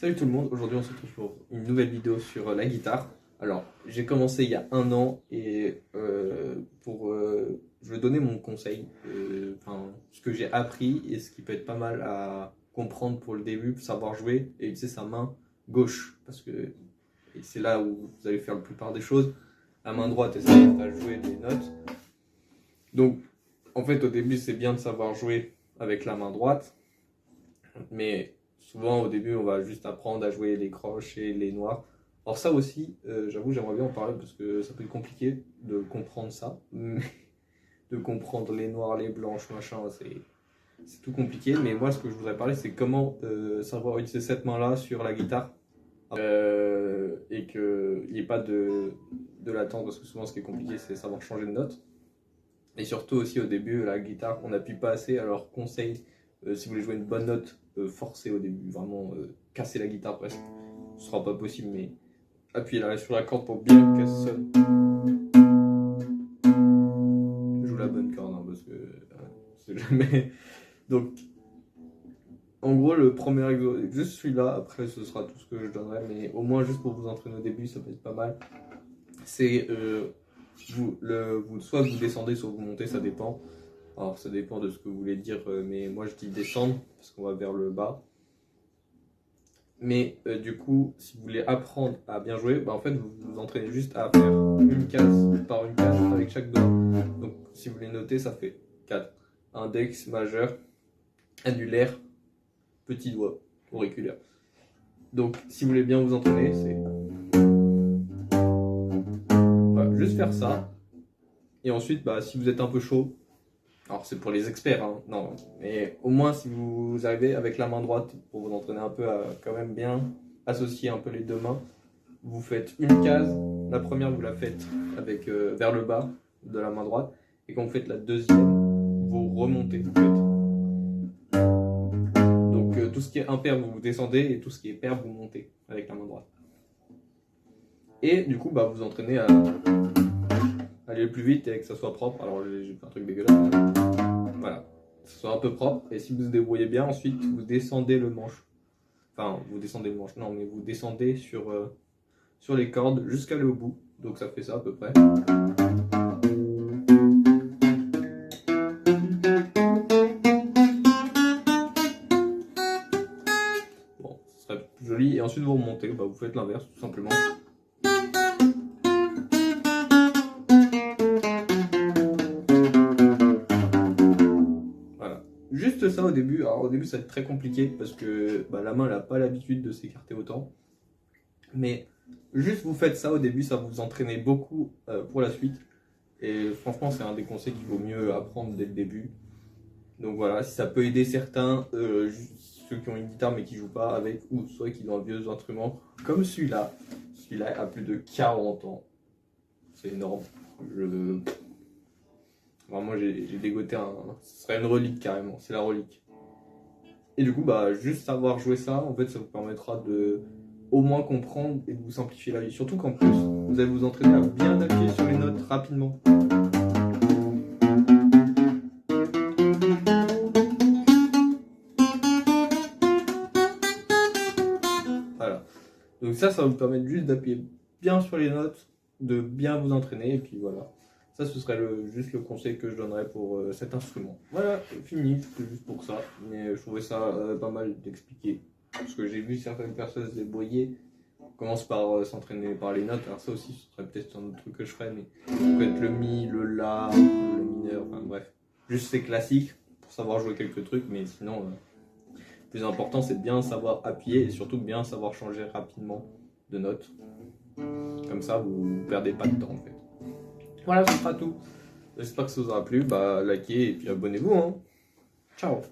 Salut tout le monde, aujourd'hui on se retrouve pour une nouvelle vidéo sur la guitare. Alors j'ai commencé il y a un an et je vais donner mon conseil, ce que j'ai appris et ce qui peut être pas mal à comprendre pour le début, pour savoir jouer et utiliser sa main gauche parce que c'est là où vous allez faire la plupart des choses. La main droite et ça va jouer des notes. Donc en fait au début c'est bien de savoir jouer avec la main droite, mais souvent au début on va juste apprendre à jouer les croches et les noirs. Alors ça aussi, j'avoue j'aimerais bien en parler parce que ça peut être compliqué de comprendre ça. De comprendre les noirs, les blanches, machin, c'est tout compliqué. Mais moi ce que je voudrais parler c'est comment savoir utiliser cette main-là sur la guitare. Et qu'il n'y ait pas de latence parce que souvent ce qui est compliqué c'est savoir changer de note. Et surtout aussi au début la guitare on n'appuie pas assez, alors conseil si vous voulez jouer une bonne note, forcez au début, vraiment casser la guitare presque. Ce sera pas possible, mais appuyez là sur la corde pour bien qu'elle sonne. Je joue la bonne corde hein, parce que c'est jamais. Donc en gros le premier exo, juste celui-là, après ce sera tout ce que je donnerai, mais au moins juste pour vous entraîner au début, ça peut être pas mal. C'est soit vous descendez, soit vous montez, ça dépend. Alors ça dépend de ce que vous voulez dire, mais moi je dis descendre parce qu'on va vers le bas. Mais du coup, si vous voulez apprendre à bien jouer, en fait vous vous entraînez juste à faire une case par une case avec chaque doigt. Donc si vous voulez noter, ça fait 4. Index, majeur, annulaire, petit doigt, auriculaire. Donc si vous voulez bien vous entraîner, c'est voilà, juste faire ça. Et ensuite, si vous êtes un peu chaud, alors c'est pour les experts, hein, non, mais au moins si vous arrivez avec la main droite pour vous entraîner un peu à quand même bien associer un peu les deux mains, vous faites une case, la première vous la faites avec vers le bas de la main droite, et quand vous faites la deuxième, vous remontez en fait. Donc tout ce qui est impair vous descendez et tout ce qui est pair vous montez avec la main droite. Et du coup vous entraînez à aller le plus vite et que ça soit propre. Alors j'ai fait un truc dégueulasse. Voilà, que ce soit un peu propre. Et si vous vous débrouillez bien, ensuite vous descendez le manche. Enfin, vous descendez le manche, non, mais vous descendez sur les cordes jusqu'à aller au bout. Donc ça fait ça à peu près. Bon, ce serait plus joli. Et ensuite vous remontez, vous faites l'inverse tout simplement. Juste ça au début. Alors au début ça va être très compliqué parce que la main elle n'a pas l'habitude de s'écarter autant. Mais juste vous faites ça au début, ça vous entraîne beaucoup pour la suite. Et franchement c'est un des conseils qu'il vaut mieux apprendre dès le début. Donc voilà, si ça peut aider certains, ceux qui ont une guitare mais qui ne jouent pas avec, ou soit qui ont un vieux instrument, comme celui-là. Celui-là a plus de 40 ans. C'est énorme. Vraiment j'ai dégoté ce serait une relique carrément, c'est la relique. Et du coup juste savoir jouer ça, en fait ça vous permettra de au moins comprendre et de vous simplifier la vie. Surtout qu'en plus vous allez vous entraîner à bien appuyer sur les notes rapidement. Voilà. Donc ça va vous permettre juste d'appuyer bien sur les notes, de bien vous entraîner et puis voilà. Ça, ce serait juste le conseil que je donnerais pour cet instrument. Voilà, fini, c'était juste pour ça. Mais je trouvais ça pas mal d'expliquer. Parce que j'ai vu certaines personnes se débrouiller. On commence par s'entraîner par les notes. Alors ça aussi, ce serait peut-être un autre truc que je ferais. Mais peut-être le mi, le la, le mineur, enfin bref. Juste c'est classique pour savoir jouer quelques trucs. Mais sinon, le plus important, c'est de bien savoir appuyer et surtout bien savoir changer rapidement de notes. Comme ça, vous ne perdez pas de temps en fait. Voilà, ce sera tout. J'espère que ça vous aura plu. Likez et puis abonnez-vous. Hein. Ciao.